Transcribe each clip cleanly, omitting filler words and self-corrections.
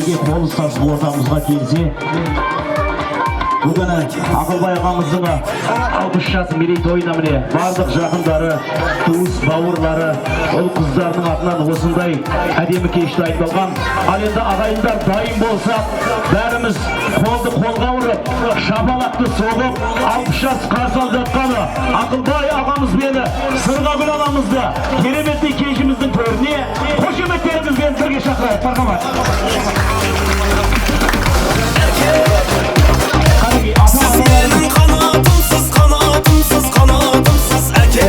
бірге қол ұстасып ортамызға келсе, бүгін Ақылбай ағамыздың 60 жас мерейтойына міне барлық жақындары, туыс бауырлары, ол қыздардың атынан осындай әдемі кешті айтылған. Ал енді ағайындар дайын болса, бәріміз қолды қолға ұрып, шапалақты соғып, 60 жас қарсы алып жатқаны Ақылбай ағамыз бені, Сырғагүл ағамызды кереметтей кешіміздің төріне қошеметтеріңізбен бірге шақырайық. Мархабат. Сенің қанатымсыз, қанатымсыз, қанатымсыз әке.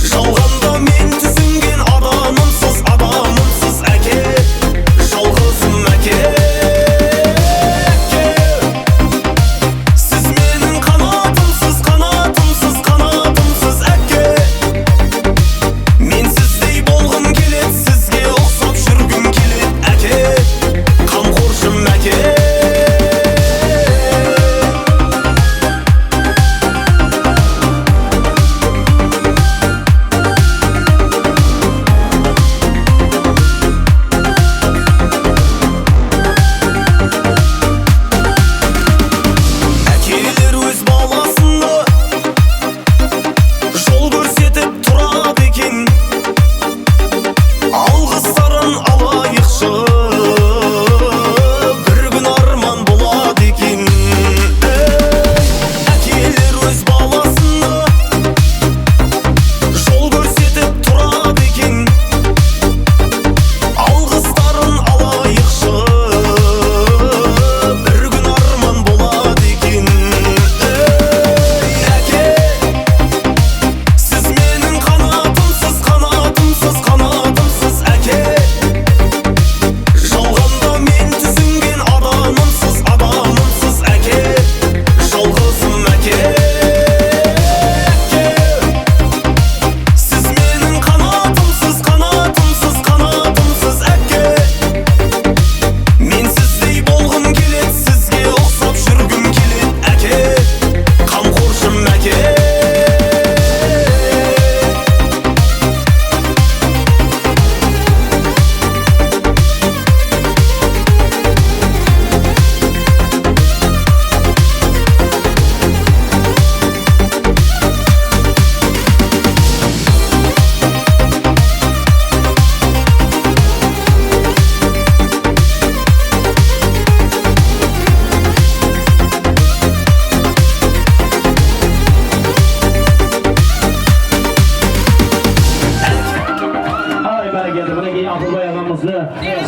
Жалғанда мен түсінген адамымсыз, адамымсыз әке. Жалғызым әке. Сіз менің қанатымсыз, қанатымсыз, қанатымсыз әке. Мен сіздей болғым келеді, сізге ұқсап жүргім келеді әке. Қамқоршым әке.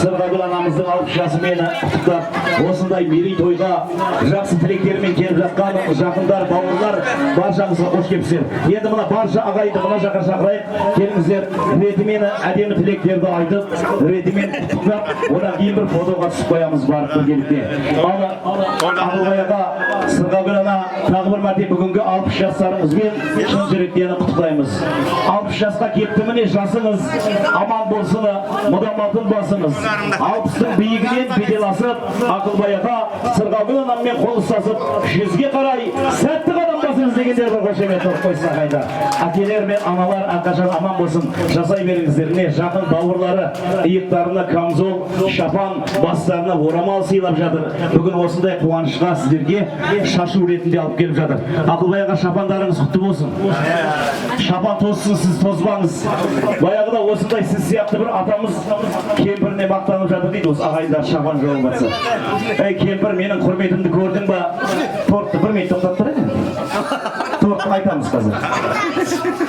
Сырғагүл анамыздың 60 жасымен құттықтап, осындай мерейтойға жақсы тілектермен келіп жатқан жақындар, бауырлар, баршаңызға қош келіпсіздер. Енді мына барша ағайды мына жаққа шақырайық. Келіңіздер, ретімен әдемі тілектерді айтып, ретімен құттықтап, одан кейін бір фотоға түсіп қоямыз барып біргелікте. Ақылбай аға, Сырғагүл ана тағы бір мәрте бүгінгі 60 жастарыңызбен шын жүректен құттықтаймыз. 60 жасқа кетті міне, жасыңыз аман болсын, мұдам алтын басыңыз. 60-тың биігінен бедел асып, Ақылбай аға Сырғагүл анаммен қол ұстасып, 100-ге қарай сәтті қадам басыңыз дегендер бір қошемет ұрып қойсын ағайындар. Әкелер мен аналар әрқашан аман болсын, жасай беріңіздеріне, жақын бауырлары иықтарына камзол, шапан, бастарына орамал сыйлап жатыр. Бүгін осындай қуанышқа сіздерге шашу ретінде алып келіп жатыр. Ақылбай аға, шапандарыңыз құтты болсын. Шапан тозсын, сіз тозбаңыз. Баяғыда осындай сіз сияқты бір атамыз кемпіріне мақтанып жатыр дейді, осы ағайындар шапан жауын батса. Ей кемпір, менің құрметімді көрдің ба? Тортты бір минут тоқтап тұр еді. Тортты айтамыз қазір.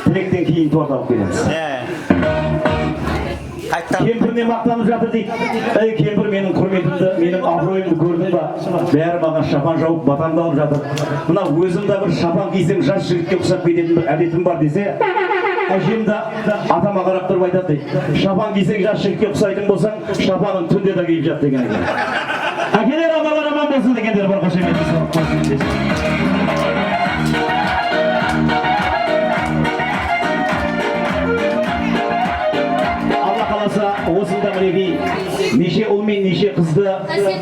Тілектен кейін торт алып келеміз. Кемпіріне мақтанып жатыр дейді. Ей кемпір, менің құрметімді, менің абыройымды көрдің ба? Бәрі маған шапан жауып батамды алып жатыр. Мына өзімді бір шапан кисем жас жігітке ұқсап кететін бір әдетім бар десе, әжем де атама қарап тұрып айтады дейді. Шапан кисең жас жігітке ұқсайтын болсаң, шапаның түнде де киіп жат деген екен. Әкелер, аналар аман болсын дегендер бар қошемет. қаласа осында мінекей неше ұл мен неше қызды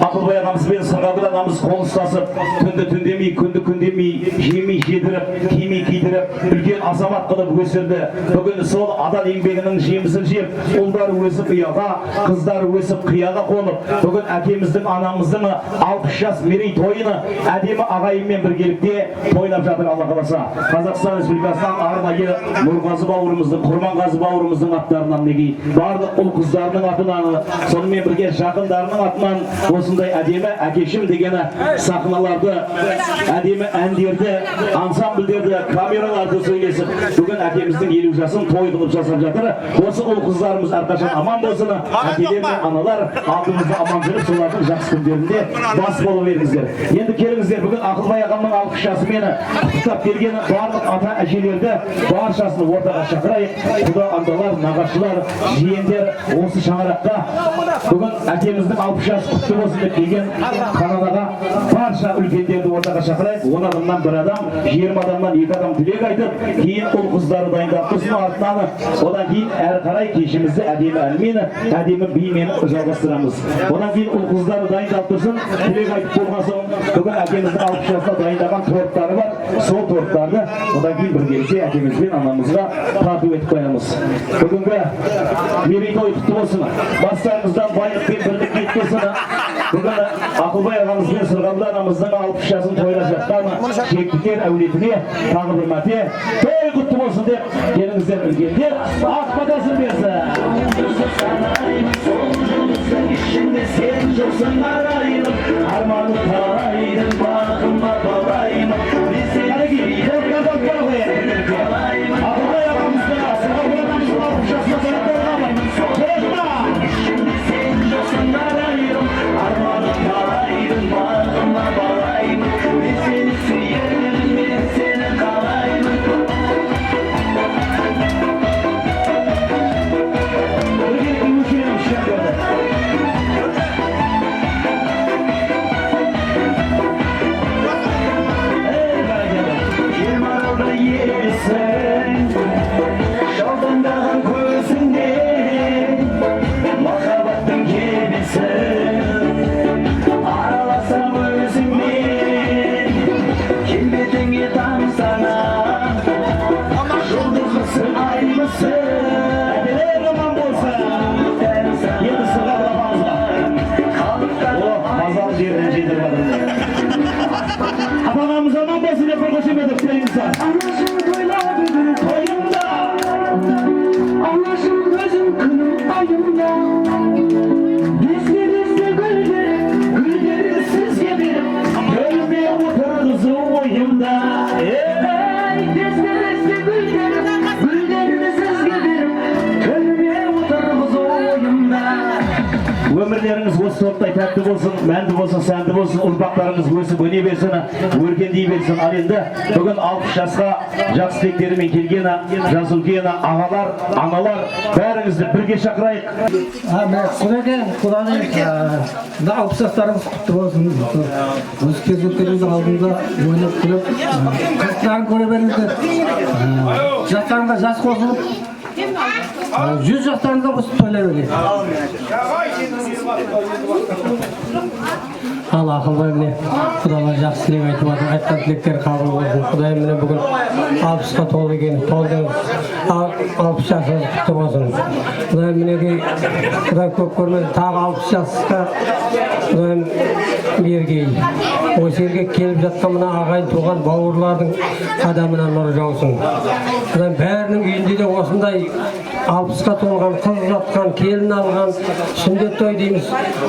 Ақылбай ағамызбен Сырғабыл ағамыз қол ұстасып түнді түндемей күнді күндемей жемей жедіріп кимей кидіріп үлкен азамат қылып өсірді. Бүгін сол адал еңбегінің жемісін жеп ұлдары өсіп ұяға, қыздары өсіп қияға қонып, бүгін әкеміздің анамыздың 60 жас мерейтойыны әдемі ағайынмен біргелікте тойлап жатыр. Алла қаласа Қазақстан Республикасынан арнайы Нұрғазы бауырымыздың, Құрманғазы бауырымыздың аттарынан неге барлық ұл қыздарының атынан, сонымен бірге жақындарының атынан осындай әдемі әкешім дегені сахналарды, әдемі әндерді, ансамбльдерді, камераларды сөйлесіп, бүгін әкеміздің 50 жасын той қылып жасап жатыр. Осы ұл қыздарымыз әрқашан аман болсын, әкелер мен аналар алдымызда аман жүріп, солардың жақсы күндерінде бас болып беріңіздер. Енді келіңіздер, бүгін Ақылбай ағамның 60 жасы мені құттықтап келген барлық ата әжелерді баршасын ортаға шақырайық. Құда андалар, нағашылар, жиендер осы шаңыраққа бүгін әкеміздің 60 жасы құтты болсын деп келген қанадаға барша үлкендерді ортаға шақырайық. 10 адамнан 1 адам, 20 адамнан 2 адам тілек айтып, кейін ұл қыздары дайындап тұрсын артынан, одан кейін әрі қарай кешімізді әдемі әнмен, әдемі бимен жалғастырамыз. Одан кейін ұл қыздары дайындап тұрсын, тілек айтып болған соң, бүгін әкеміздің 60 жасына дайындаған торттары бар. Сол торттарды одан кейін біргелікте әкеміз бен анамызға тарту етіп қоямыз. Бүгінгі мерейтой құтты болсын. Бастарыңыздан байлық пен бірлік кетпесін. Бүгін Ақылбай ағамыз бен Сырғабыл ағамыздың 60 жасын тойлап жатқан жектіктер әулетіне тағы бір мәрте той құтты болсын деп келіңіздер үлкендер ақ батасын берсін. Сен жоқсың арайлым, арманы талайдың бағыма балайым. Ақылбай ағамызды, Сырғабыл ағамыздың 60 жасына тойлап сен жоқсың арайлым, арманы талайдың бағыма балайым. Мен сені сүйемін, мен сені қалаймын. Біргелікті өшірем шақырды. Жалғандаған көзіңде махаббаттың кебесін араласам өзіңмен келбетіңе тамсана жұлдызмысың ай мысың әділер аман болсын. Енді Сырғабыл ағамызға мазал жерінен жетіп жатыр. Ата-анамыз аман болсын деп бір қошемет тілейміз. Анашым тойлады күн тойымда, анашым өзім күнім айымда. Десте гүлдерді сізге беріп, гүліме отырғызу ойымда. Десте гүлдерді сізге беріп, гүліме отырғызу ойымда. Өмірлеріңіз осы топтай тәтті болсын, мәнді болсын, сәнді болсын, ұрпақтарыңыз өсіп өне берсін, өркендей берсін. Ал енді бүгін 60 жасқа жақсы тілектерімен келген жас үлкен ағалар, аналар, бәріңізді бірге шақырайық. Құданың 60 жастарыңыз құтты болсын. Осы перзенттеріңіздің алдында ойнап күліп, қызықтарын көре беріңіздер. Жастарыңға жас қосылып, 100 жастарыңызға қосып тойлай берейік. Ал Ақылбай міне Құдалар жақсы тілек айтып жатыр, айтқан тілектер қабыл болсын. Құдай міне бүгін 60-қа толды екен, толдыңыз, 60 жасыңыз құтты болсын. Құдай мінекей, Құдай көп көрмеді, тағы 60 жасқа Құдайым бергей. Осы жерге келіп жатқан мына ағайын туған бауырлардың қадамына нұр жаусын. Құдайым бәрінің үйінде де осындай 60-қа толған, қыз жатқан, келін алған, сүндет той дейміз,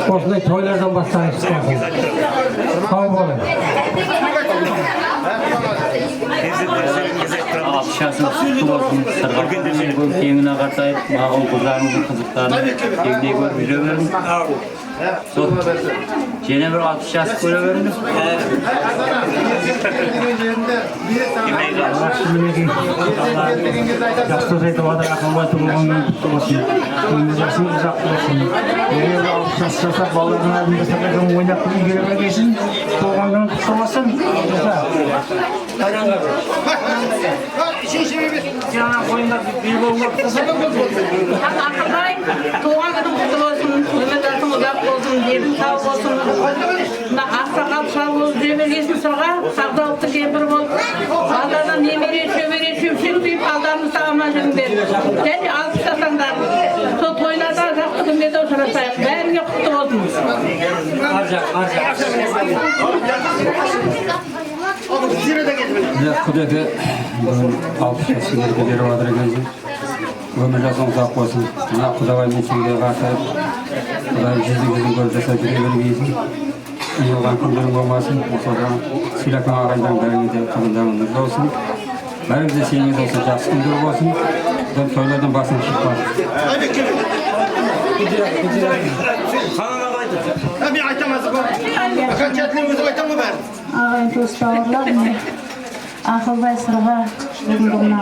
осындай тойлардан бастайық болсын. Сау болың. 60 жасың құтты болсын. Сырғабыл кеңіне қартайып, мағыл қыздарыңыздың қызықтарын кеңдей көріп жүре беріңіз. Және бір 60 жас көре беріңіз. Жақсы айтып жатыр, Ақылбай туылғанмен құтты болсын. Жасыңыз жақсы болсын. Егер 60 жас жасап, балалардың алдында сақайған ойнап үйге келсін, туылғанмен құтты болсын. Жаңа қойындар бей болмақ. Ақылбай жүріңдер. Және алып жатсаңдар. Сол тойларда жақсы күндерде ұшырасайық. Бәріңе құтты болсын. Құдеке алпыс жасқа келіп жатыр екенсің. Өмір жасың ұзақ болсын. Мына Құдағай мен сенге қатысып, Құдай жүзін көріп жасап жүре бергейсің. Ұйылған күндерің болмасын. Осыдан сыйлаған ағайындарың бәріңе де қызылдарың нұрлы болсын. Бәрімізде сеніңіз болсын, жақсы күндер болсын. Тойлардан басың шықпасын. Мен айтамазы бар. Окончательно өзім айтамын бәрін. Ағайын туыс бауырлар, Ақылбай Сырға бүгінгі мына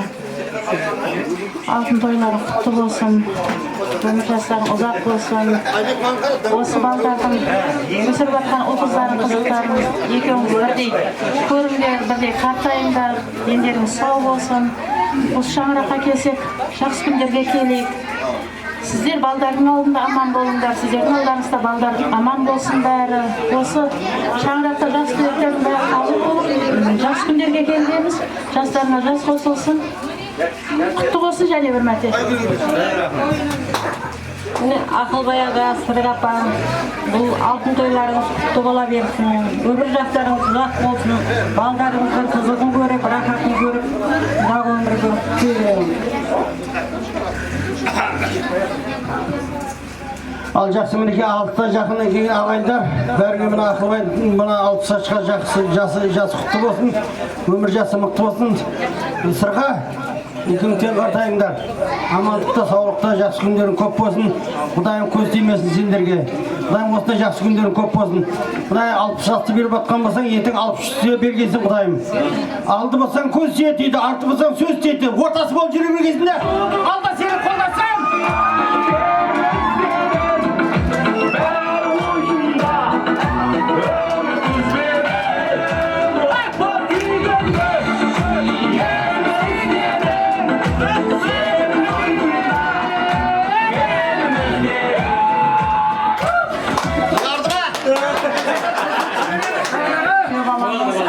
алтын тойлары құтты болсын, өмір жастарың ұзақ болсын. Осы балдардың өсіріп жатқан ұл-қыздардың қызықтарын екеуіңіз бірдей көріңдер, бірдей қартайыңдар, дендеріңіз сау болсын. Осы шаңыраққа келсек, жақсы күндерге келейік. Сіздер балдардың алдында аман болыңдар, сіздердің алдарыңызда балдар аман болсын бәрі. Осы шаңырақта жас түлектердің бәрі қабыл болып, жақсы күндерге келгенбіз, жастарына жас қосылсын. Құтты болсын және бір мәрте. Ақылбай аға, Сырға апа, бұл алтын тойларыңыз құтты бола берсін. Өмір жастарыңыз ұзақ болсын. Балдарыңыздың қызығын көріп, рахатын көріп, ұзақ өмір көріп. Ал жақсы мінеке алтыда жақыннан кейін ағайындар, бәріңе мына Ақылбай мына 60 жасқа жасы құтты болсын, өмір жасы мықты болсын. Сырға екеуіңдер қартайыңдар, амандықта, саулықта жақсы күндерің көп болсын. Құдайым көз тимесін сендерге. Құдайым осындай жақсы күндерің көп болсын. Құдайым 60 жасты беріп атқан болсаң, ертең 63-те бергенсің Құдайым. Алды болсаң көз тиеді, арты болсаң сөз тиеді. Ортасы болып жүре бергенсіңдер. Алда сені қолдасам!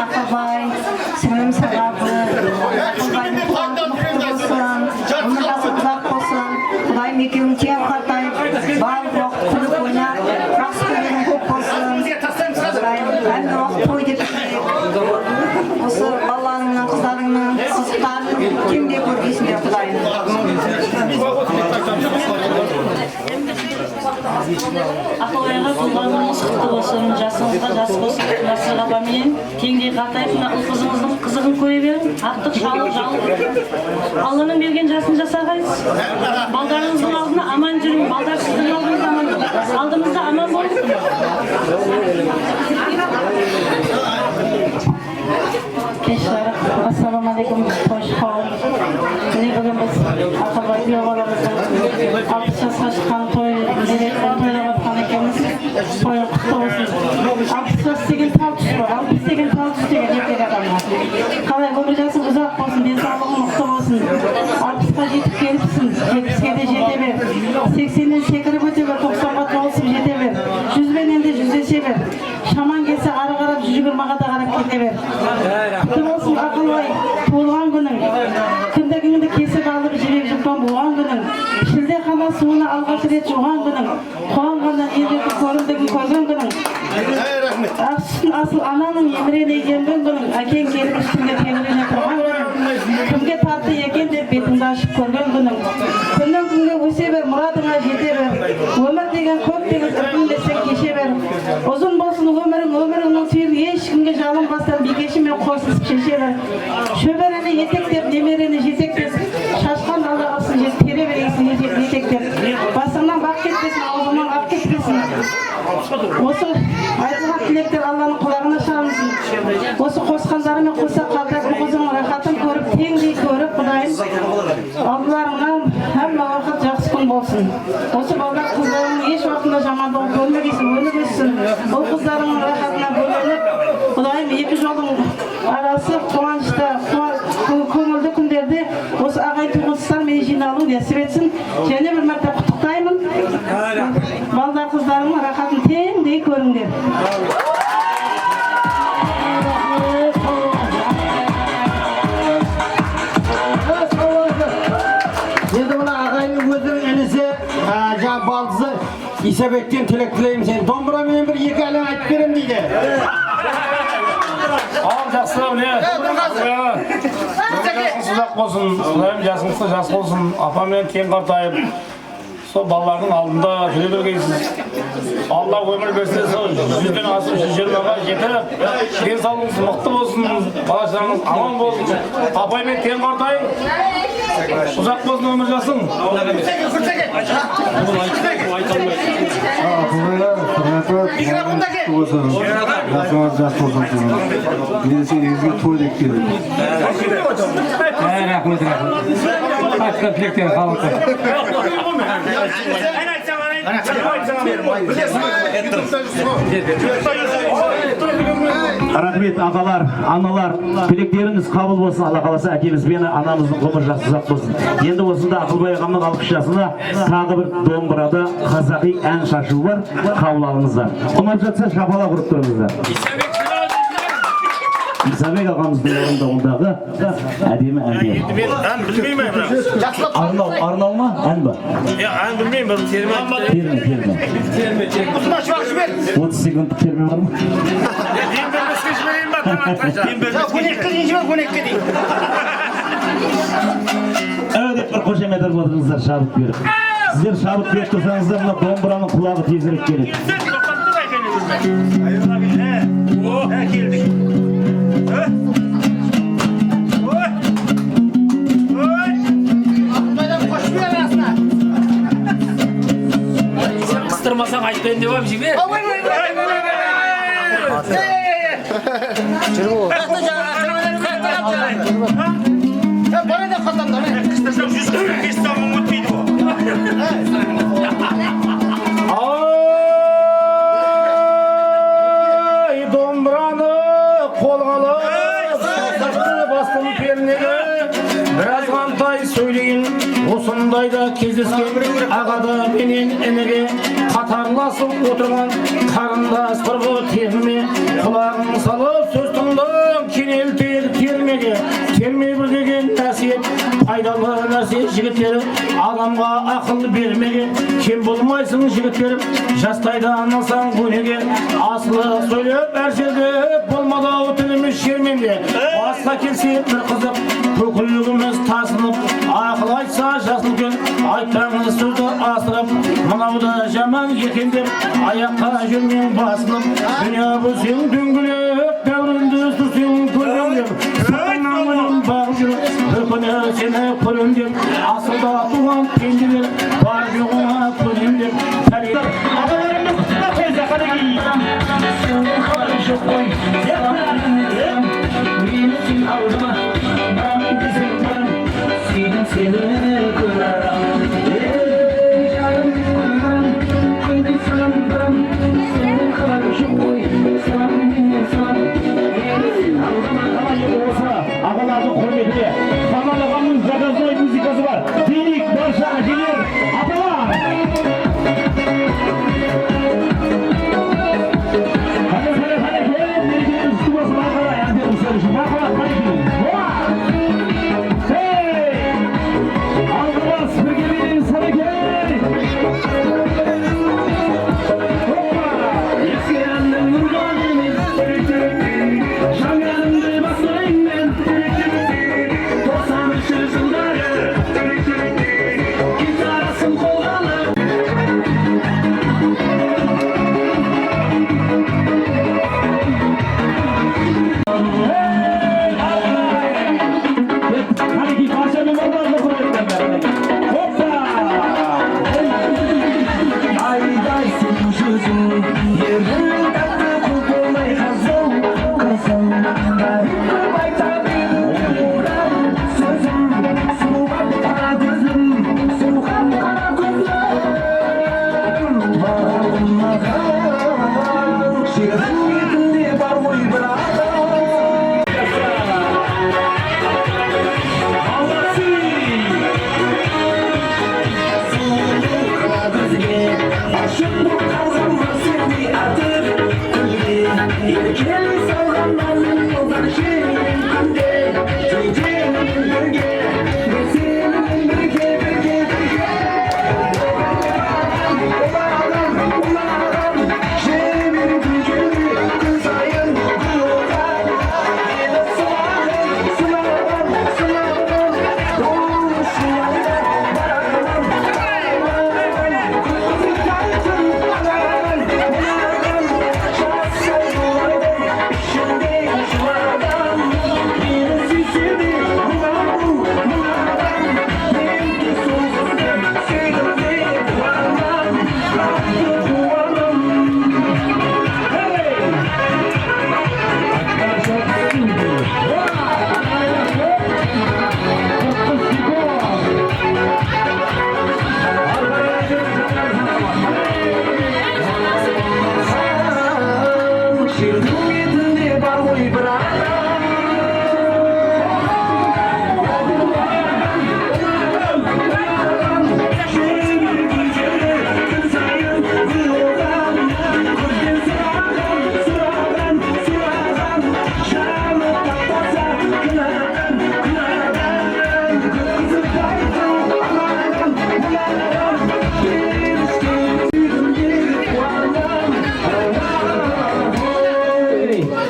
Ақылбай, сіңілім Сырғабы, Ақылбайдың туған мықты болсын, өмір жасы ұзақ болсын. Құдайым екеуің тең қартайып, барлық уақыт күліп ойнап, жақсы күндерің көп болсын. Құдайым әлгі уақыт той деп осы балаларыңның, қыздарыңның қызықтарын кеңдей көргейсіңдер Құдайым. Ақылбайға туғаныңыз құтты болсын, жасыңызға жас болсын. Насыр апамен теңдей қартайып, мына ұл-қызыңыздың қызығын көре берің. Ақтық шалып жалып. Алланың берген жасын жасағайсыз. Балдарыңыздың алдына аман жүрің. Балдар сіздің алдыңызда аман. Алдымызда аман болсын. Кешіріп, ассаламалейкум, қош қауым. Міне бүгін біз Ақылбай баламыздың 60 жасқа шыққан тойлап атқан екенбіз. Тойы құтты болсын. 60 жас деген тал түс қой, 60 деген тал түс деген еркек адамға. Қалай өмір жасың ұзақ болсын, денсаулығың мықты болсын. 60-қа жетіп келіпсің, 70-ке де жете бер. 80-ден секіріп өте бер, 90-ға толысып жете бер. 100-менен де жүздесе бер. Шаман келсе ары қарап 120-ға да қарап кете бер. Құтты болсын Ақылбай, туылған күнің. Кіндігіңді кесіп алып жібек жұпқан болған күнің. Шілдехана суына алғаш рет жуған күнің. Қуанғаннан ендігі көрімдігін көрген күнің. Ақшын асыл ананың емірене емген күнің. Әкең келіп үстіңге теңірене тұрған күнің. Кімге тартты екен деп бетіңді ашып көрген күнің. Күннен күнге өсе бер, мұратыңа жете бер. Өмір деген көп деген ұрқын десең кеше бер. Ұзын болсын өміріңнің түйін ешкімге жалынбастан бекешімен қосылып шеше бер. Шөберені етектеп, немерені жетектеп, шашқан алда қалсын жет, тере берейсің етектеп. Басыңнан бақ кетпесін, аузыңнан ақ кетпесін. Осы айтылған тілектер Алланың құлағына шағынсын. Осы қосқандарымен қоса қалдап қызыңның рахатын көріп, теңдей көріп, Құдайым алдыларыңнан әмма уақыт жақсы күн болсын. Осы балдар қыздарың еш уақытында жамандығын көрмегейсің, өніп өссін. Бұл қыздарыңның рахатына бөленіп, Құдайым екі жолдың арасы қуанышта, көңілді күндерде осы ағайын туғандармен жиналу нәсіп етсін. Және бір мәрте құттықтаймын. Балдар қыздарының рахатын теңдей көріңдер. baldızı İsebek'ten tilek dileyim seni. Dombura benim bir iki elin ayıp verim deydi. Al жақсылау не? Сызақ болсын, құдайым жасыңызды жас болсын, апамен тең қартайып, сол балалардың алдында жүре бергейсіз. Алла өмір берсе, сол 100-ден асып 120-ға жетіп, денсаулығыңыз мықты болсын, бала-шағаңыз аман болсын. Апаймен тең қартайып, ұзақ болсын өмір жасың. Рахмет. Açık tilekten халыққа. Рахмет ағалар, аналар, тілектеріңіз қабыл болсын, Алла қаласа әкеміз бені анамыздың ғұмыр жасы ұзақ болсын. Енді осында Ақылбай ағамның алқышасына тағы бір домбырада қазақи ән шашу бар, қабыл алыңыздар. Ұнап жатса шапалақ ұрып тұрыңыздар. Исабек ағамыздың орындауындағы әдемі әндер. Ән білмеймін бірақ. Арнау ма? Ән ба? Ән білмеймін, бір терме. 30 секундтық терме бар ма? Ең бермеске жіберейін ба? Өдеп бір қошемет арып отырыңыздар шабыт беріп. Сіздер шабыт беріп тұрсаңыздар, мына домбыраның құлағы тезірек келеді. Келдік. Қыстырмасаң айтпайын деп ам жібер. Қыстырсам 145 сауын өтпейді ол. Ай, домбыраны қолға алып, бастың пернеге біраз қантай сөйлейін. Осындайда кездескен ағада менен ініге қатарласып отырған қарындас құрбы терме құлағын салып сөз тыңдап кенелтер термеге терме бір деген қасиет пайдалы нәрсе жігіттері адамға ақыл бермеге кем болмайсың жігіттерім жастайда анасаң өнеге асылы сөйлеп әр жерде болмады ау тіліміз шерменде басқа келсе бір қызық көкілігіміз тасынып ақыл айтса жасыл күн айтпаңыз сөзді асырып мынау да жаман екен деп аяққа жүрмен басынып дүние бөлсең дөңгелек дәуренді сүрсең көлбеңдеп сыртыңнан бағып жүріп бір күні сені көрем деп асылда туған пенделер бар жоғыңа көнем деп ағаларымыз құттықтап қойса қанекей жоқ қой сен алдыма seni kırarım canım kıydı sandım seni karşı koymasam insan yerin aldığına olsa ağaların hürmetine Kamal ağamın Zagazoy müzikası var Dinik başa gelir atalar hadi gelin bir üstü basın ağalar yapıyorum sarışın ağalar hadi gelin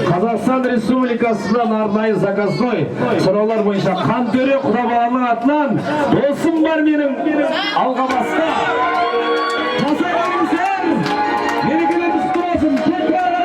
Қазақстан Республикасынан арнайы заказной сұраулар бойынша Қантөре Құдабаланың атынан досым бар менің алға баста. Жасайыңыздар! Мерекелеріңіз құтты болсын! Қантөре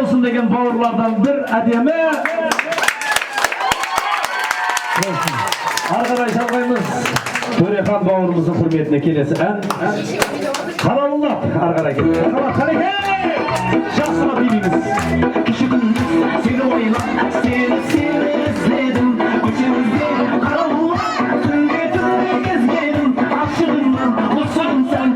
бауырымыздың деген бауырлардан бір әдемі арқадай жалғаймыз. Төрехан бауырымыздың құрметіне келесі ән қалаулап арқадай келді. Жақсыма билейміз. Кіші күн сені ойлап, сені іздедім. Көшемізде қалаулап, түнге кезгенім. Ашығымнан ұлсың сән,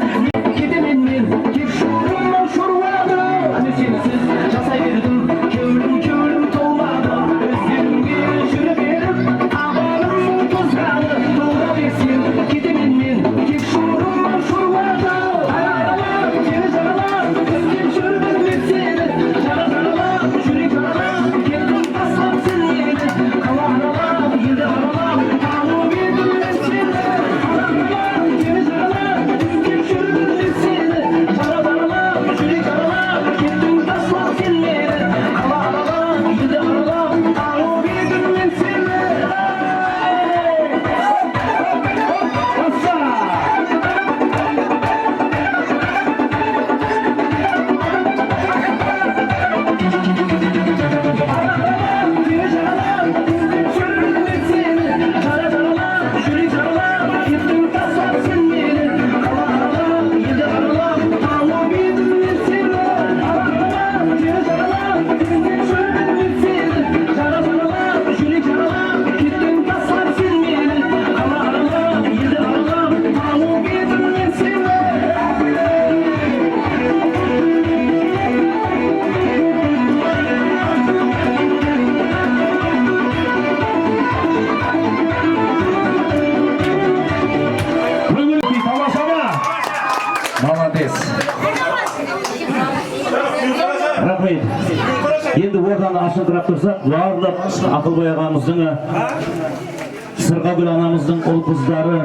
кетемен мен, кеп шуырымнан шуырвады. Әне сенсіз жасай бердім, кеулім толмады. Өздеріңге жүре беріп, табаным тозғаны. Толға берсен, кетемен мен, кеп шуырымнан шуырвады. Айлап, сені жаралап, көзден жүрдім мен сені. Жаралап, жүрек жаралап, келдім тастап сені. Қала аралап, елді аралап, Рахмет. Енді орданы ашындырап тұрсақ, барлық Ақылбай ағамыздың, Сырғагүл анамыздың ұл қыздары,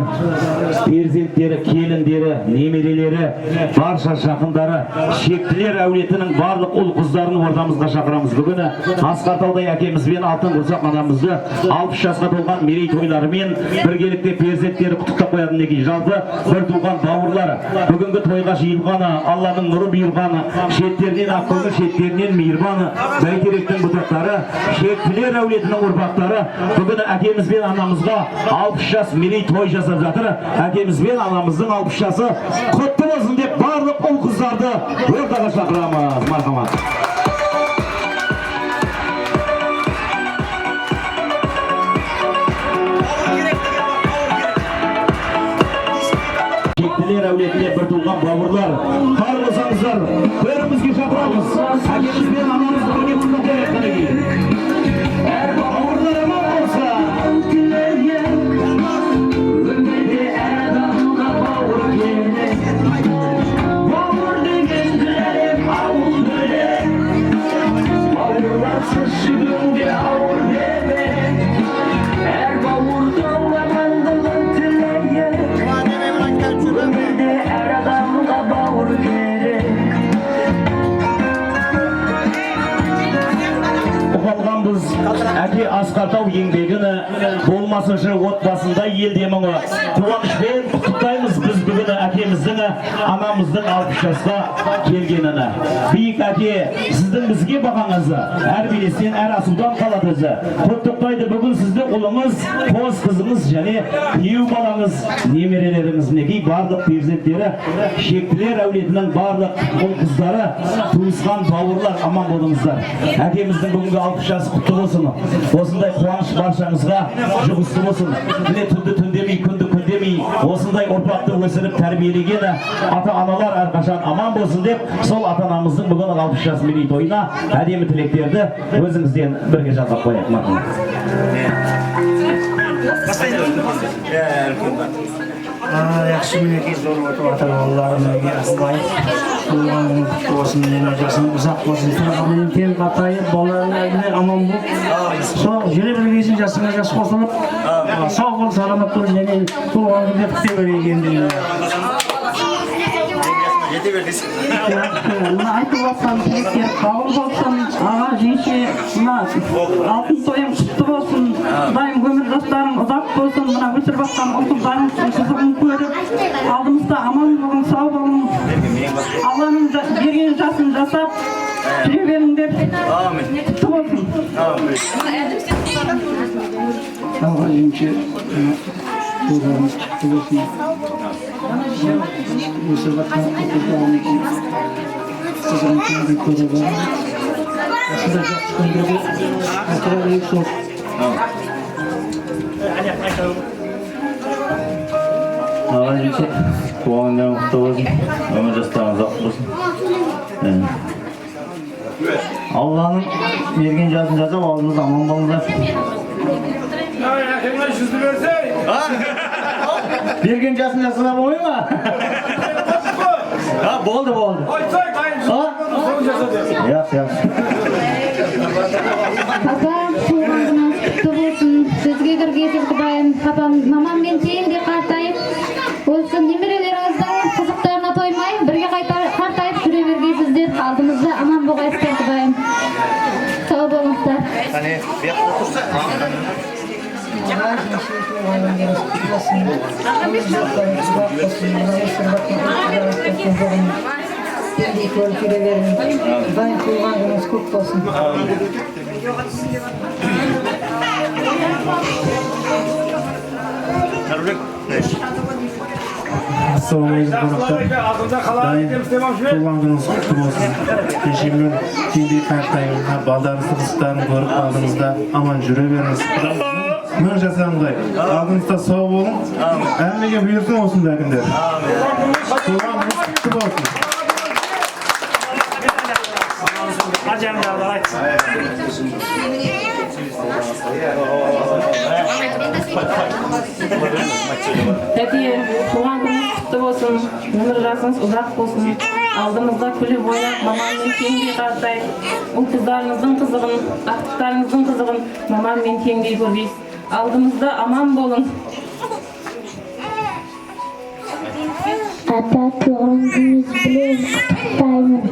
перзенттері, келіндері, немерелері, барша жақындары, шектілер әулетінің барлық ұл қыздарын ордамызға шақырамыз. Бүгіні Асқартаудай әкемізбен алтын құрсақ анамызды 60 жасқа толған мерейтойларымен біргелікте перзенттері құттықтап қояды мінекей. Жалпы бір туған бауырлары бүгінгі тойға жиылғаны, Алланың нұры бұйырғаны, шеттерінен аққөңіл, шеттерінен мейірбаны, бәйтеректің бұтақтары, шектілер әулетінің ұрпақтары бүгіні әкеміз бен анамызға 60 жас мерейтой жасап жатыр. Әкеміз бен анамыздың 60 жасы құтты болсын деп барлық ұл қыздарды ортаға шақырамыз. Мархамат. Шектілер әулетіне бір туған бауырлар, бар болсаңыздар, бірімізге шақырамыз. Әкеміз бен анамызды бірге құттықтап қояйық мінекей. Әр бауырлар аман болса, әке Асқартау еңбегіні болмасыншы отбасында елде мұңы. Қуанышпен құттықтаймыз біз бүгіні әкеміздің, анамыздың 60 жасқа келгеніне. Биік әке, сіздің бізге бағаңызы, әр белестен, әр асудан қалатызы. Құттықтайды бүгін сізді ұлыңыз, қос қызыңыз және күйеу балаңыз, немерелеріңіз мінекей барлық перзенттері, шектілер әулетінің барлық ұл қыздары, туысқан бауырлар аман болыңыздар. Әкеміздің бүгінгі 60 жасы құтты болсын. Осындай қуаныш баршаңызға жұғысты болсын. Міне түнді түндемей, күнді күндемей, осындай ұрпақты өсіріп тәрбиелегені ата-аналар әрқашан аман болсын деп, сол ата-анамыздың бүгін 60 жас мерейтойына әдемі тілектерді өзіңізден бірге жазып қояйық. Yaxshi mineki zo'r o'tib o'tadi Allohimga asqayib Allohning quti olsun, ne'matin uzoq bo'lsin. Allohning ten qatayib bolalarni amon bo'lib, sog' yili birgasin jasima jas qo'shilib, sog' bo'l, salomat bo'l, yana to'g'ri deb kutaveraylik endi. Aytib olsam, tileklar qabul bo'lsin. Ağa jinchi, altın to'yim qutlu bo'lsin. Xudoyim umr yoshlarың uzoq bo'lsin. Mana o'chirib atgan o'quvchilaring sizlarni ko'rib, oldimizda amon bo'lin, sog' bo'lin. Allohning bergan jasin jasab, yuribering deb. Amin. Qutlu bo'lsin. Amin. Ağa jinchi, to'g'rimiz qutlu bo'lsin. Musobaqa o'quvchilarniki sizlarni ko'rib, sizlarga chiqindirib, atrofga so'q. Ağabeyim, kuandan kutlu olsun. Ömür dostlarınız uzak olsun. Allah'ın vergen cazını cazab aldınız, aman balınızlar. Yakınlar yüzü versen. Vergen cazını cazab oluyor mu? Ha, boldu. Aytay kayın. Yap. Papam, tuğanınız kutlu olsun. Sizge kirgesiz Xudoyim. Papam, mamam men teyinge qartayıp, olsun nemirelerinizдің қызықтарына toymay, birge qartayıp sürebergeysiz deb aldımızda aman boğaysızlar Xudoyim. Sağ bolыңыздар. Hani bir otursa. Assalamualaikum Tuğan gününüz kutlu olsun. Teşekkür Tindi kartayım. Baldarınızı kısıtlarını görüp aldığınızda aman jüreberiniz. Mön jasanday. Aldığınızda sağ olun. Emmege buyursun olsun derginler. Tuğan gününüz kutlu olsun. Tetiye, tuğan gününüz kutlu olsun, ömür жасыңыз uzak olsun. Aldığımızda külüp oynap, mamam men tengdей qartay. Bu kızlarınızın kızығын, aqtiqlarınızın kızығын mamam men tengdей көрбейсіз. Aldığımızda aman bolun. Ата туған күніңіз білен құттықтаймын.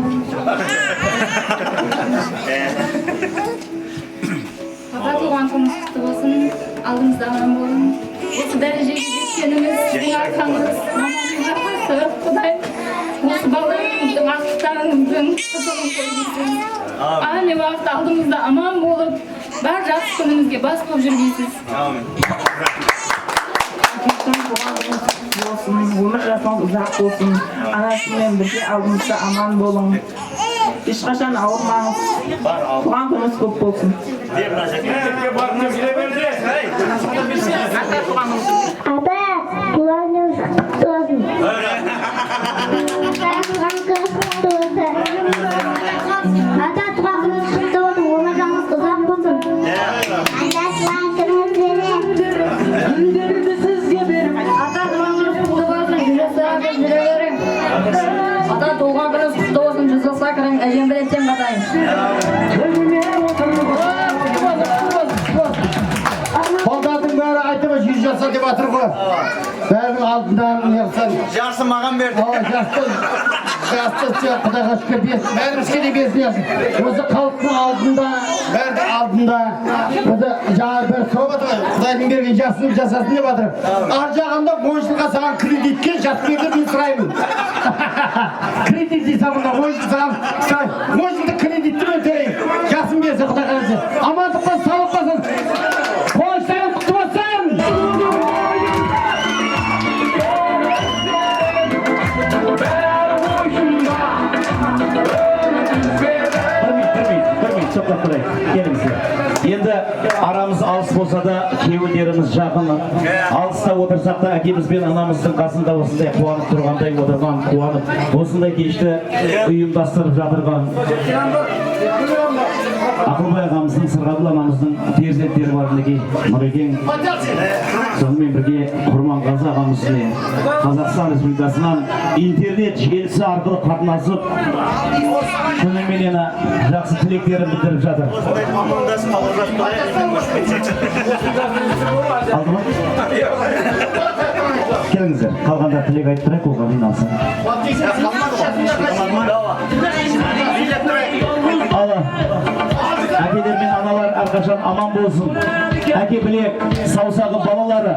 Ата туған күніңіз құтты болсын, алдымызда аман болын. Осы дәрежеге жеткеніміз сіздің арқаңыз, мамамның арқасы, Құдай осы балаларымыздың ақтықтарыңыздың қызығын көргейсіз. Әне уақыт алдымызда аман болып, бар жақсы күнімізге бас болып жүргейсіз. Ömür yaşamınız uzak olsun. Anasымен birге aldığınızda aman bolun. Ешқашан ауырмаңыз. Туған күніңіз көп болсын. Ата, туған күніңіз құтты болсын. Ата, туған күніңіз құтты болсын. Өмір жолыңыз ұзақ болсын. Ата, туған күніңіз берем. Гүлдерді сізге берем. Ата, туған күніңіз құтты болсын. Жүресіға жүре берем. Ата, туған күніңіз құтты болсын. Жүзілса кірің, әжем бір еттен қатайын. Қолдардың бәрі айтып 100 жаса деп атыр ғой. Бәрінің алдында неғылсан. Жарсын маған берді. Жасты Құдайға шүкір берсін. Бәрімізге де берсін. Осы халықтың алдында, бәрі алдында. Осы жаңа бір соғыт ғой. Құдайдың берген жасын жасасын деп атыр. Ар жағында 10 жылға саған кредитке жас берді мен сұраймын. Кредит есабында 10 жыл саған 10 жылдық кредитті өтейін. Жасын берсін Құдайға берсін. Амандықпен сауық болсын. Қуаныштарың құтты болсын. Енді арамыз алыс болса да кеуілдеріміз жақын. Алыста отырсақ та әкеміз бен анамыздың қасында осындай қуанып тұрғандай отырған, қуанып осындай кешті ұйымдастырып жатырған Ақылбай ағамыздың, Сырғабыл анамыздың перзенттері бар мінекей Нұрекең, сонымен бірге Құрманғазы ағамыз мен Қазақстан Республикасынан интернет желісі арқылы қатынасып шынымен жақсы тілектерін білдіріп жатыр. Алды ма? Келіңіздер, қалғанда тілек айтып тұрайық, оған дейін алсын. Әкелер мен аналар әрқашан аман болсын. Әке білек, саусағы балалары,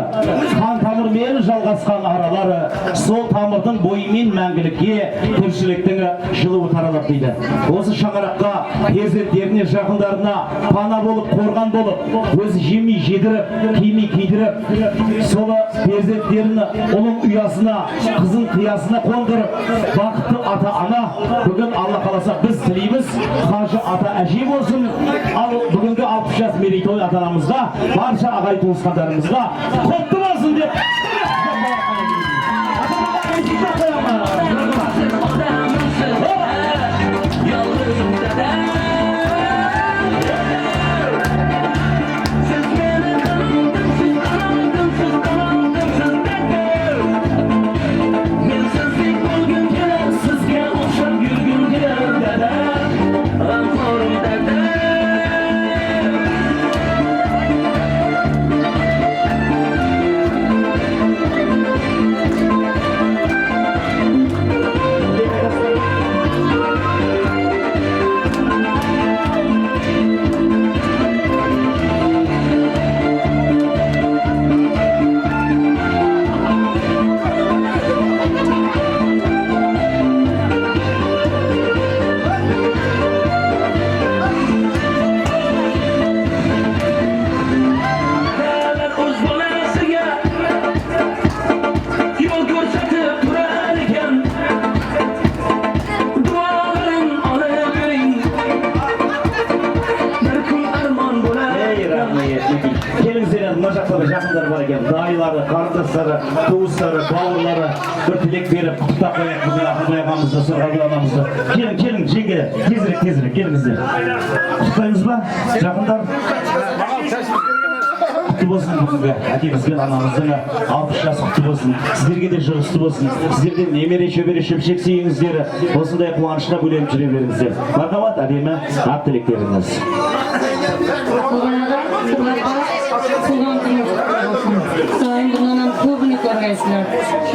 қан тамырмен жалғасқан аралары, сол тамырдың бойымен мәңгілікке тіршіліктің жылуы таралып дейді. Осы шаңыраққа перзенттеріне, жақындарына пана болып, қорған болып, өзі жемей жедіріп, кимей кидіріп, солы перзенттерін ұлын ұясына, қызын қиясына қондырып, бақытты ата-ана, бүгін Алла қаласа біз тілейміз, қажы ата әже болсын. Ал бүгінгі 60 жас мерейтой ата-анамызға, барша ағай туысқандарымызға құтты болсын деп жақындар бар екен, дайылары, қарындастары, туыстары, бауырлары бір тілек беріп құттықтап қояйық бүгін Ақылбай ағамызды, Сырғабыл анамызды. Келің, жеңге, тезірек, келіңіздер. Құттықтаймыз ба, жақындар? құтты болсын бүгінгі әкеміз бен анамыздың 60 жасы құтты болсын. Сіздерге де жұғысты болсын. Сіздерде немере шөбере шөпшек сүйіңіздер. Осындай қуанышқа бөленіп жүре беріңіздер. Мархабат, әдемі ақ тілектеріңіз. Sayın Günan'ın köbünü görgeysiler.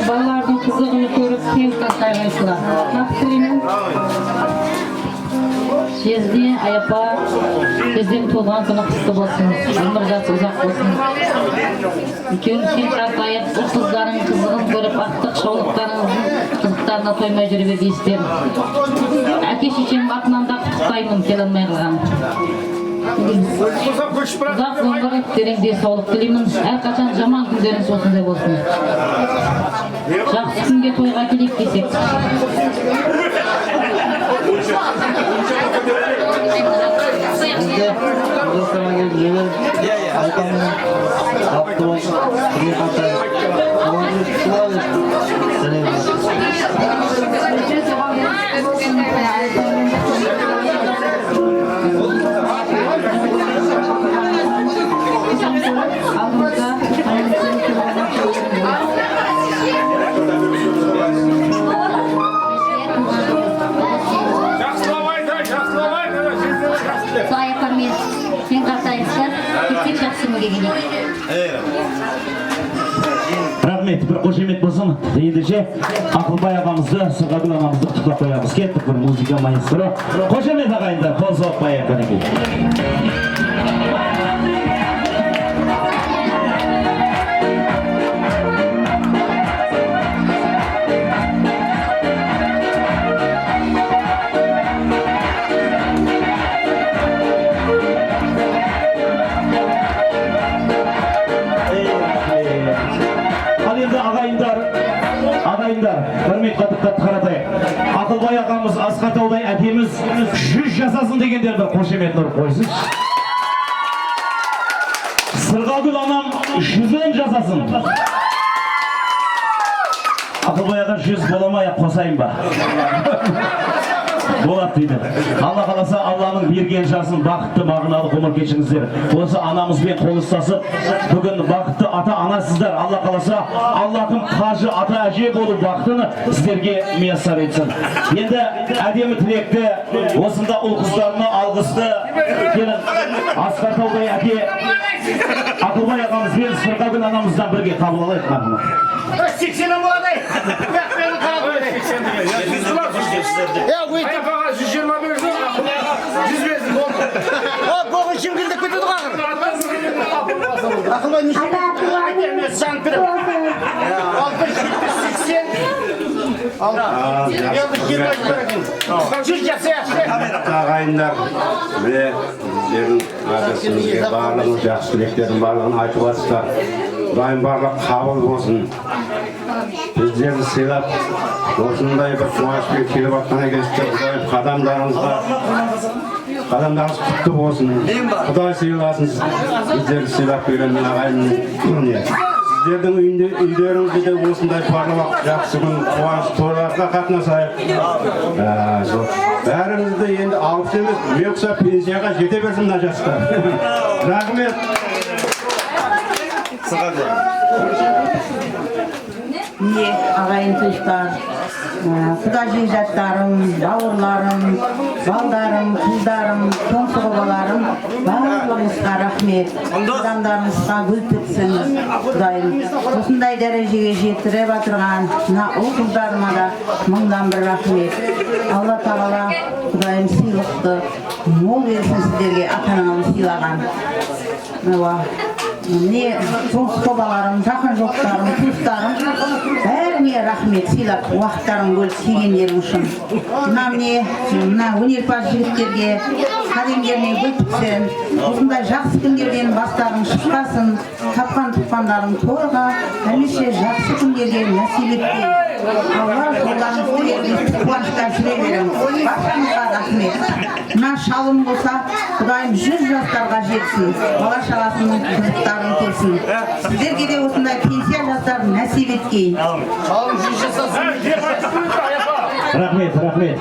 Ballardın kızığını görüp keyif katlaygaysılar. Naktilemin Jezdi, ayapa, Jezdi'nin tuğduğun günü kısıtlı olsun. Ömür jası uzak olsun. Ülkenin keyif katlayıp, o kızların kızığını görüp aktık şauluqlarınızın kızıklarına toymay жүрі берді isterim. Әке шешем атынан да құттықтаймын келінмей қалған. Ұзақ өмір тереңде саулық тілеймін. Әрқашан жаман күндеріңіз осындай болсын. Жақсы күнге тойға келейік десек. Рахмет, бір қошемет болсын. Ендеше Ақылбай ағамызды, Сырғагүл ағамызды құттықтап қоямыз. Кеттік бір музыка маэстро. Қошемет ағайындар, қол соғып қояйық кәнекей. Құрмет қатты қаратайық. Ақылбай ағамыз, Асқатаудай әкеміз 100 жасасын дегендер бір қошемет нұр қойсын. Сырғагүл анам 110 жасасын. Ақылбай аға 100 боламай қосайын ба? Болады дейді. Алла қаласа Алланың берген жасын бақытты мағыналы ғұмыр кешіңіздер. Осы анамызбен қол ұстасып, бүгін бақытты ата анасыздар. Алла қаласа Аллахым қажы ата әже болу бақытын сіздерге мияссар етсін. Енді әдемі тілекті осында ұл қыздарына алғысты келін Асқатаудай әке Ақылбай ағамызбен Сырғагүл анамыздан бірге қабыл алайық мағына. 80 болады. Аяпаға 120 берді. 100 берді болды. Бұғын шым келдік кетеді қағыр. Ақылбай неше? Айтайын санып берем. 100 жасай. Ағайындар, міне сіздердің адасымызға барлығын жақсы тілектердің барлығын айтып жатсыздар. Құдайым барлық қабыл болсын. Біздерді сыйлап, осындай бір қуанышпен келіп жатқан екенсіздер. Құдайым қадамдарыңыз құтты болсын. Құдай сыйласын, біздерді сыйлап берген ағайынның. Сіздердің үйлеріңізде де осындай барлық жақсы күн қуаныш тойларға қатынасайық. Бәрімізді енді алып емес, мен ұқсап пенсияға жете берсін мына жасқа. Рахмет. Міне ағайын туыстар, құда жегжаттарым, бауырларым, балдарым, қыздарым, тоңсығыбаларым, барлығыңызға рахмет. Адамдарыңызға гүл бітсін. Құдайым осындай дәрежеге жетіріп отырған мына ұл қыздарыма да мыңдан бір рахмет. Алла тағала Құдайым сыйлықты мол берсін сіздерге, ата-анаңыз сыйлаған. Міне тоңсығыбаларым, жақын жоқтарым, туыстарым, бәріне рахмет сыйлап, уақыттарын бөліп келгендерің үшін. Мына өнерпаз жігіттерге, қалеңдеріне гүл бітсін, осындай жақсы күндерден бастарың шықпасын, тапқан-тұққандарың тойға, әмесе жақсы күндерге нәсіп етпей. Алла жолдарыңызды беріп, қуанышта жүре беріңіз. Баршаңызға рахмет. Мына шалым болса, Құдайым 100 жастарға жетсін, бала шағасының қызықтарын келсін. Сіздерге де осындай пенсия жастарын нәсіп еткей. Шалым 100 жасасын. Рахмет.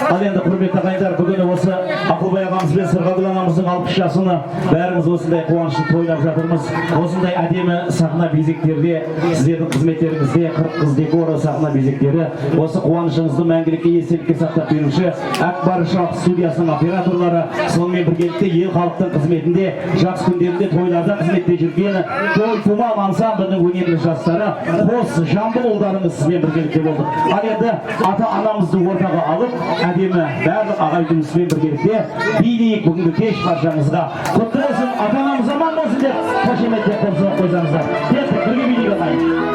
Ал енді құрметті ағайындар, бүгін осы Ақылбай ағамыз бен Сырғабыл анамыздың 60 жасыны бәріміз осындай қуанышты тойлап жатырмыз. Осындай әдемі сахна безектерде, сіздердің қызметтеріңізде 40 қыз декоры сахна безектері, осы қуанышыңызды мәңгілікке естелікке сақтап беруші Акбар Шап студиясының операторлары, сонымен біргелікте ел халықтың қызметінде, жақсы күндерінде тойларда қызметте жүрген той туман ансамблінің өнерлі жастары, қос жамбыл ұлдарымыз сізбен біргелікте болдық. Ал енді ата-анамызды ортаға алып, әдемі барлық ағайындымызбен біргелікте билейік бүгінгі кеш баршаңызға. Құтты болсын, ата-анамыз аман болсын деп қошеметтеп қол қойсаңыздар. Кеттік, бірге билейік ағайын.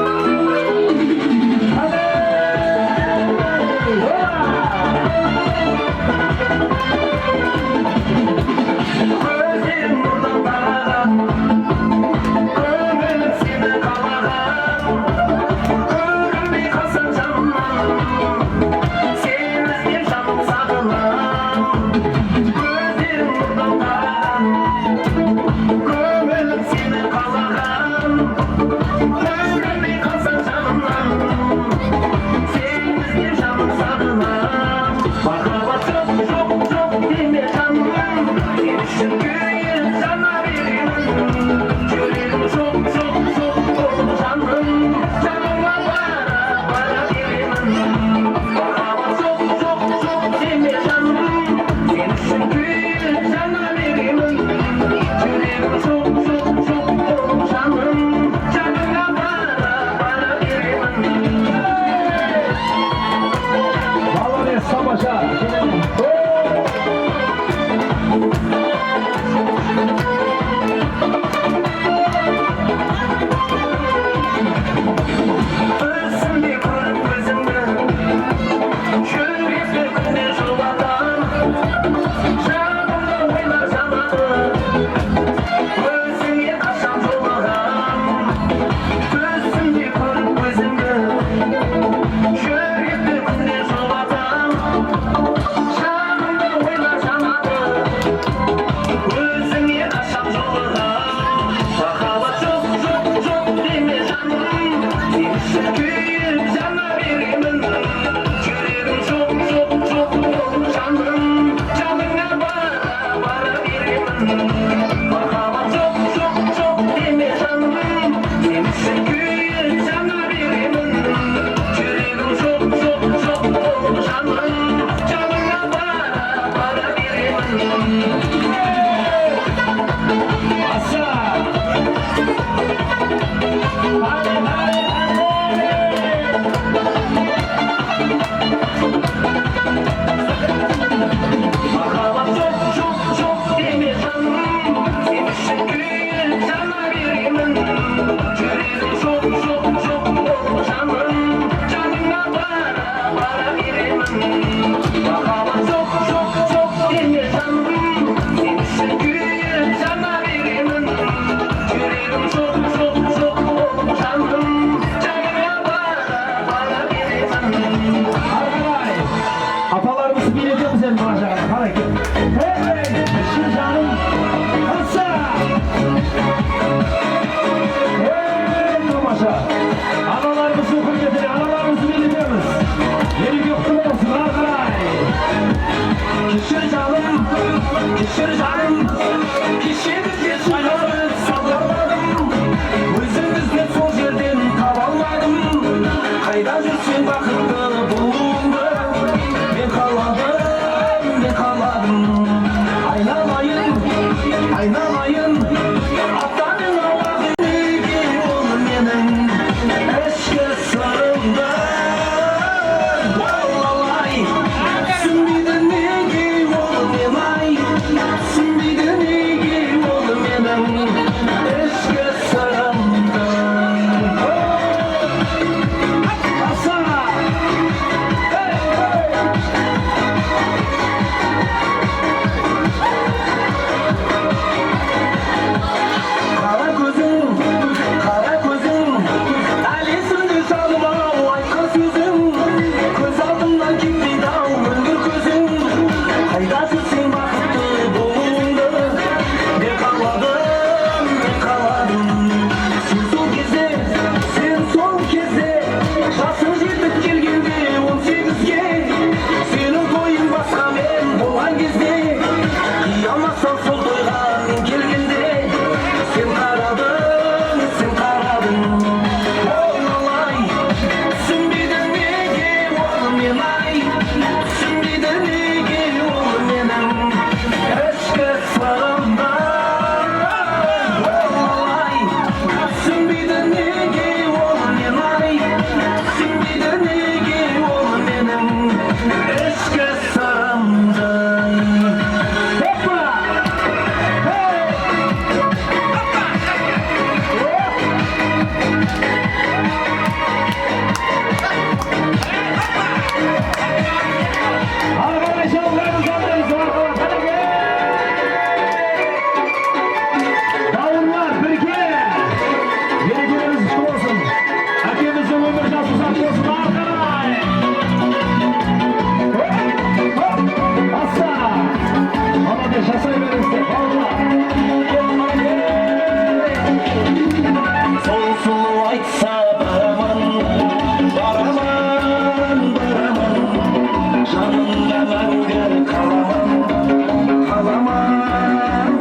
мәңгі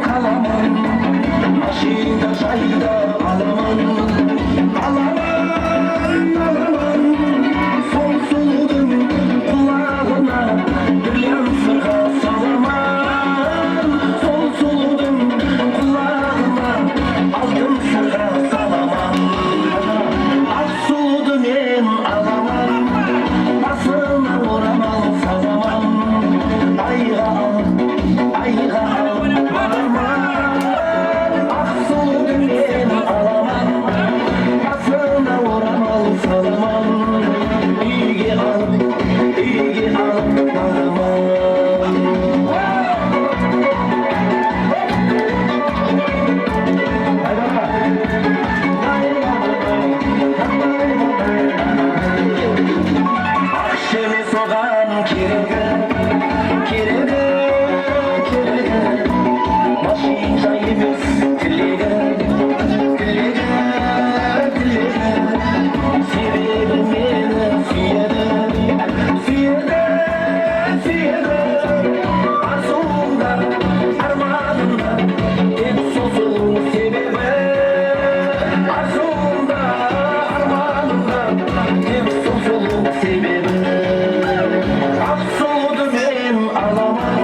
қаламан машина жайда аламан сол сұлудың құлағына бірлен сырға саламан сол сұлудың құлағына алтын сырға саламан ақ сұлуды мен аламан басына орамал саламан айға ал бараман ақ сұлуды мен аламан басына орамал саламан үйге ал бараман ақшеме соған керегі машина емес тілегі себебі мені сүйеді арзуында арманында тек сол сұлу себебі арзуында арманында тек сол сұлу себебі ақ сұлуды мен аламан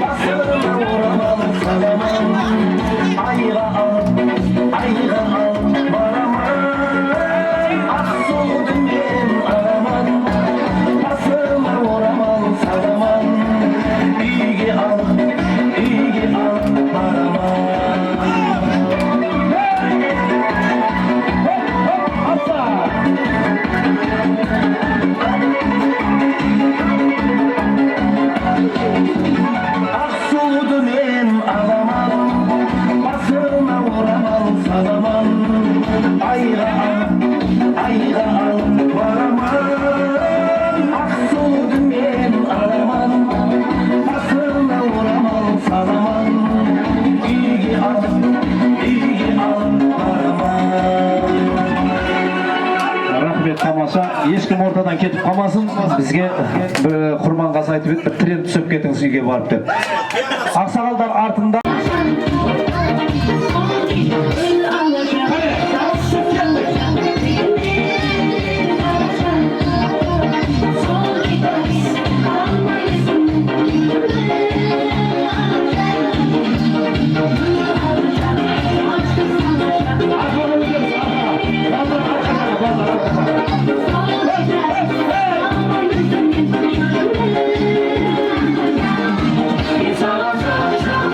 басына орамал саламан айға ал бараман ақ сұлуды мен аламан басына орамал саламан үйге ал бараман ақ сұлуды мен аламан басына орамал саламан айға ал бараман ақ сұлуды мен аламан басына орамал саламан үйге ал бараман. Рахмет, тамаша. Ешкім ортадан кетіп қалмасын. Бізге бір Құрманғазы айтып еді, бір тренд түсіп кетіңіз үйге барып деп. Ақсақалдар артында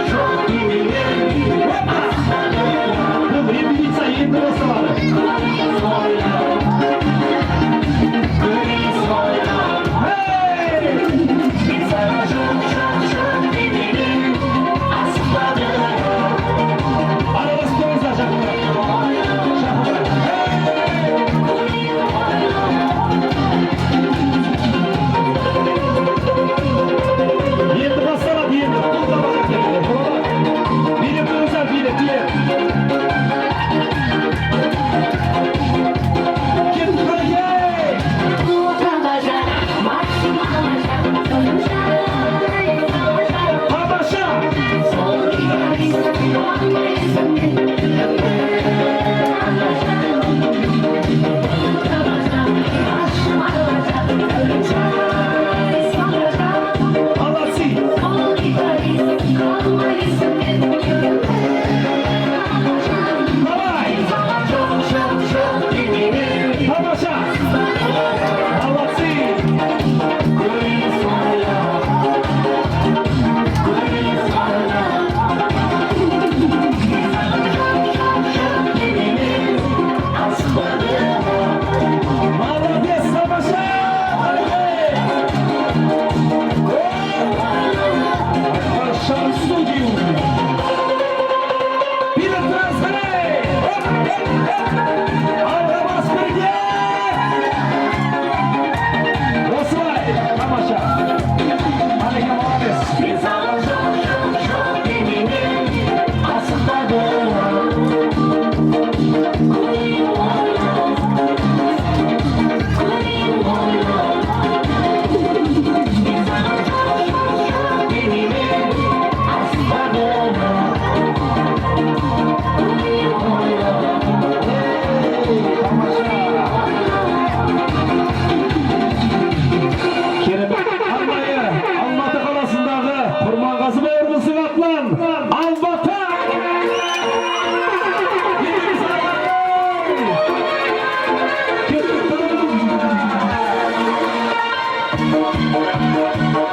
Hey!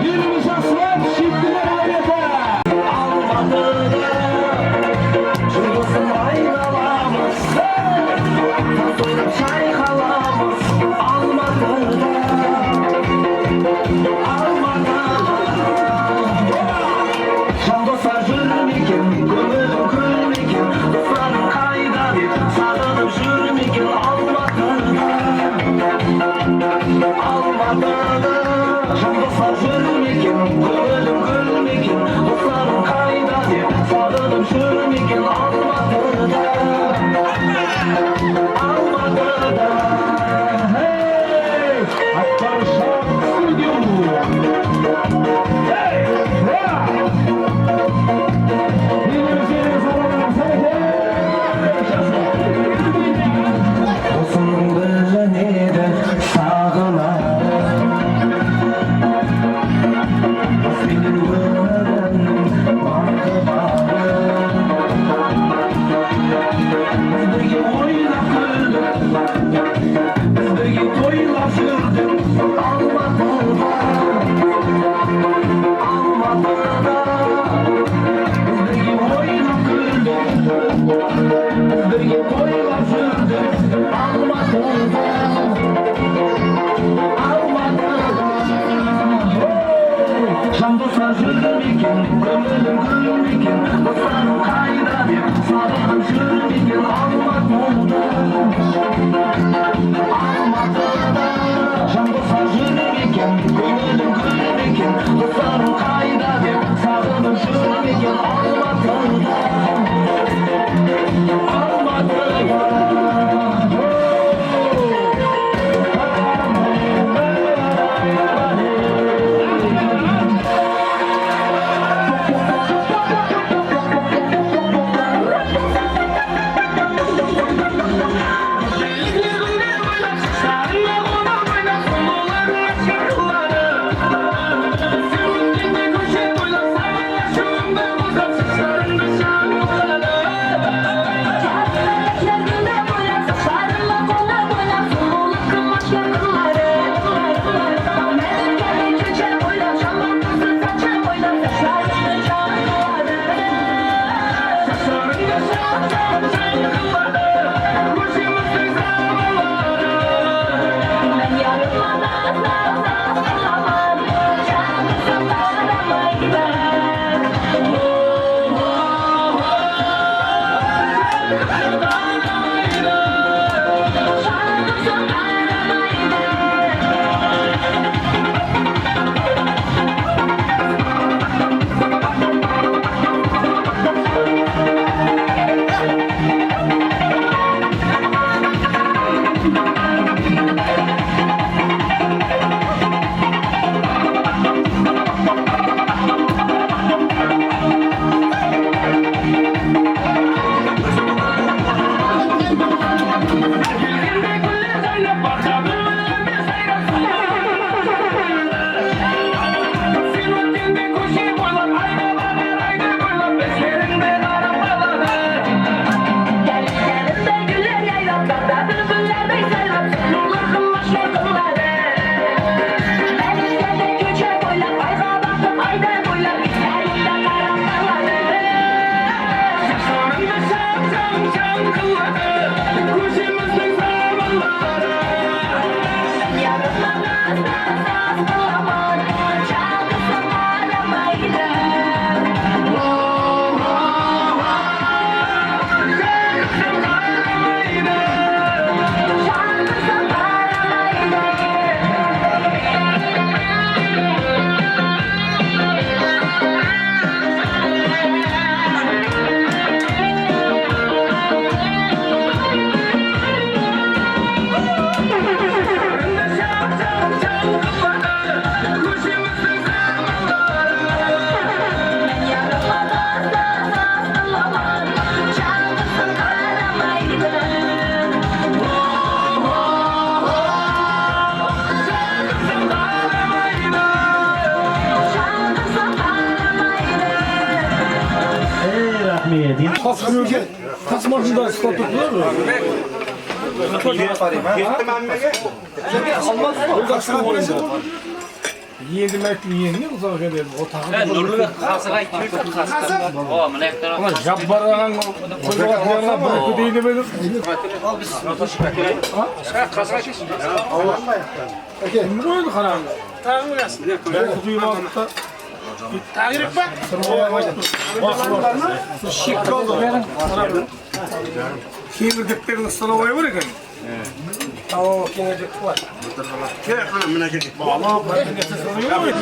Birimiz aslan, çiftler ayrıca. Almadılar Çırpısın aynalarımız Tatlıyorum çaykalarımız Almadılar Şamda sarjırmikin Gönlüm külmikin Dostlarım kayda bir Sarılıp jürmikin Almadılar Şamda sarjırmikin Gönlüm külmikin Dostlarım kayda bir Sarılıp jürmikin Almadılar Hey! Akbar Şah Stüdyo. Hey! Birimiz alalım sana. Olsun böyle de sağına Senin görmeden vardı bağlı Bizdeki oynap güldüm Bizdeki toylap sürdüm Almadılar Bizdeki oynap güldüm Bizdeki toylap sürdüm Şamda sarjırmikin, gönlüm gülmikin Dostlarım kayda bir, sarılım jürmikin Almadılar Şamda sarjırmikin, gönlüm gülmikin Dostlarım kayda bir, sarılım jürmikin Almadılar Kasım ayında stop tutuyor mu? Yetti ben mi? Almaz mı? 7 metre yeni uzak eder. O takım. Nurlubek kasıga Türk kasıga. O mına ekler. Ama jabbaragan koyuyorlar bu değil böyle. Kasıga kesin. Kim koydu karanı? Tamam gelsin. Ben duymadım da. Tagirip bak. Şık oldu. Kemirdiklerini ısıtana koyuyor eken. Tamam, kemirdikleri var. Gel hanım buna gel. Allah bırakın geçsin soruyor.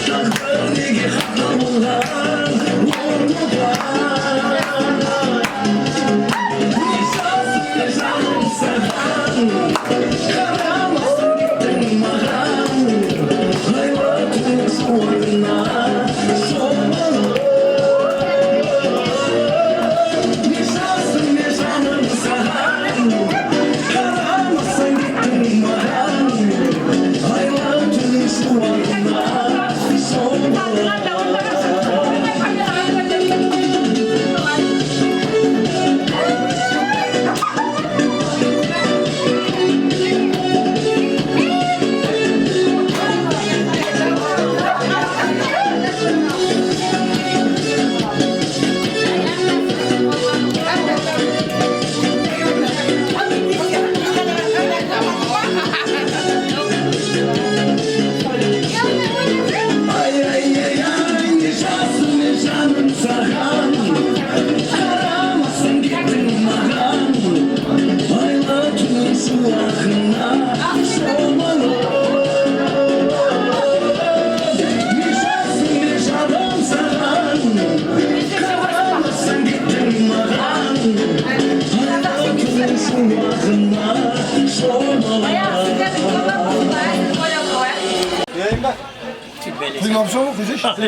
Takdiriga xato bo'lgan o'rni bor Nishosini janim sahan Qaramasdan gittin ma'an Hayvatim suvarna So'malo Nishosini janim sahan Qaramasdan gittin ma'an Hayvatim suvarna So'malo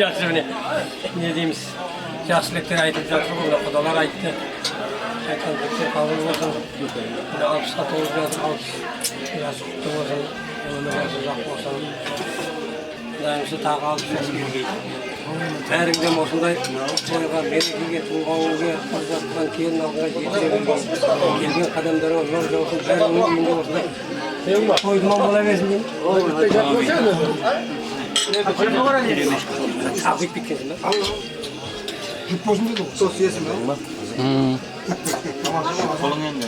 Yaxshi mene. Ne deymiz? Yaxshiliklar aytib жатыр ғой, Xudolar aytdi. Aytganliklar qabul bo'lsin. Xudo alqishga to'g'ri bo'lsin, alqish. Yaxshi qutti bo'lsin, umri uzoq bo'lsin. Xudoyimizga taqal bo'lsin. Bäringden osындай to'yga meni tuğanıga uzatgan kelin aldıga yetirген kelgen qadamlarga yo'l bo'lsin. Bäringden uyunda osындай to'yman bo'la bersin. Abik bitken mi? Jüp olsun dedi. Sos yesin mi? Kolun endi.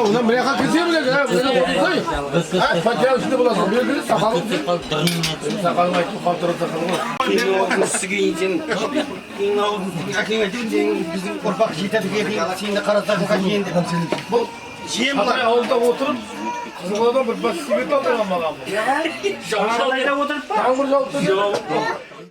Ulan buraya kalk gidiyor mu dedi? Fatih üstünde bulasın. Bir dedi sakalım. Sakalım ayıp kaltırıp sakalım. Benim sizi için akın edin bizim korpak jitedi geldi. Şimdi karasakın kaçıyın dedim. Bu şeyim var. Avluda oturup kızıladan bir bas sibet aldıran bakalım. Şahane oturup. Tağmur çaldı.